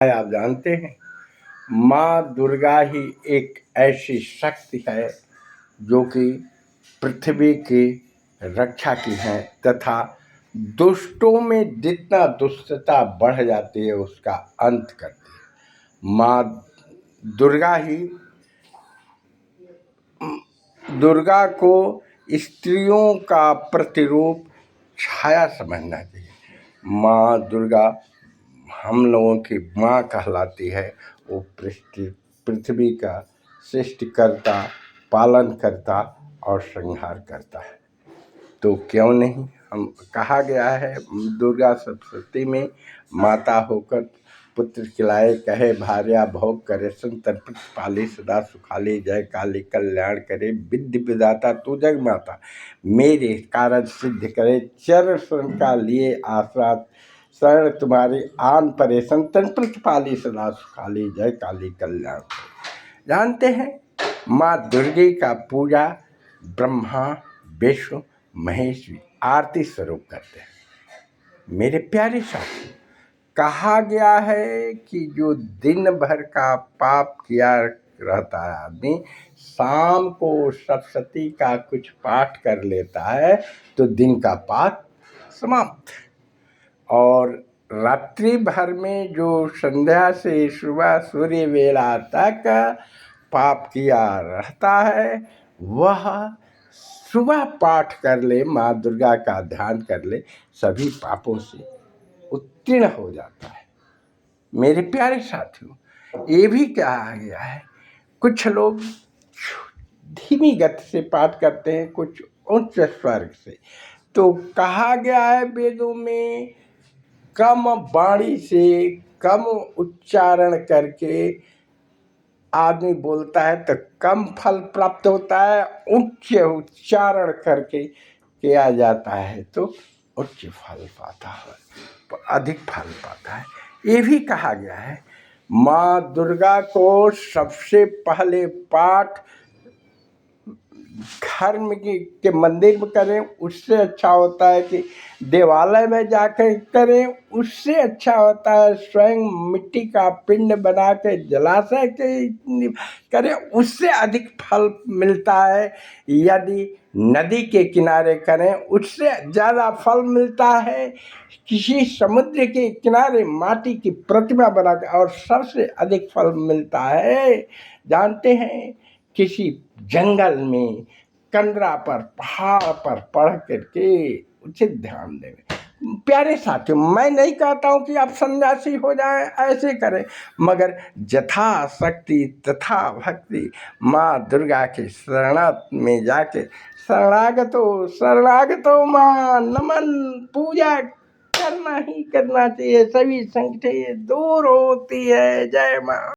आप जानते हैं, माँ दुर्गा ही एक ऐसी शक्ति है जो कि पृथ्वी की रक्षा की है तथा दुष्टों में जितना दुष्टता बढ़ जाती है उसका अंत करती है। माँ दुर्गा ही दुर्गा को स्त्रियों का प्रतिरूप छाया समझना चाहिए। माँ दुर्गा हम लोगों की माँ कहलाती है। वो पृथ्वी का सृष्टिकर्ता, पालन करता और संहार करता है। तो क्यों नहीं, हम कहा गया है दुर्गा सप्तशती में, माता होकर पुत्र खिलाए, कहे भार्या भोग करे, संतन पाली सदा सुखाली, जय काली कल्याण करे, विद्य विदाता तू जग माता, मेरे कारण सिद्ध करे, चरण शरण का लिए आसरा, शरण तुम्हारी आन परे, संतन प्रतिपाली सदा सुखाली, जय काली कल्याण करे। जानते हैं, माँ दुर्गे का पूजा ब्रह्मा विष्णु महेश भी आरती स्वरूप करते हैं। मेरे प्यारे साथियों, कहा गया है कि जो दिन भर का पाप किया रहता है आदमी, शाम को सप्तशती का कुछ पाठ कर लेता है तो दिन का पाप समाप्त। और रात्रि भर में जो संध्या से सुबह सूर्य वेला तक पाप किया रहता है, वह सुबह पाठ कर ले, माँ दुर्गा का ध्यान कर ले, सभी पापों से उत्तीर्ण हो जाता है। मेरे प्यारे साथियों, ये भी कहा गया है, कुछ लोग धीमी गति से पाठ करते हैं, कुछ उच्च स्वर से। तो कहा गया है वेदों में, कम वाणी से कम उच्चारण करके आदमी बोलता है तो कम फल प्राप्त होता है, उच्च उच्चारण करके किया जाता है तो उच्च फल पाता है, अधिक फल पाता है। ये भी कहा गया है, माँ दुर्गा को सबसे पहले पाठ घर में के मंदिर में करें, उससे अच्छा होता है कि देवालय में जाकर करें, उससे अच्छा होता है स्वयं मिट्टी का पिंड बना के जलाशय के करें, उससे अधिक फल मिलता है। यदि नदी के किनारे करें, उससे ज़्यादा फल मिलता है। किसी समुद्र के किनारे माटी की प्रतिमा बना के, और सबसे अधिक फल मिलता है, जानते हैं, किसी जंगल में, कंदरा पर, पहाड़ पर पढ़ करके उचित ध्यान दें। प्यारे साथियों, मैं नहीं कहता हूँ कि आप सन्यासी हो जाएं, ऐसे करें, मगर यथा शक्ति तथा भक्ति माँ दुर्गा के शरणागत में जाके शरणागतो माँ नमन, पूजा करना ही करना चाहिए, सभी संकटें दूर होती है। जय माँ।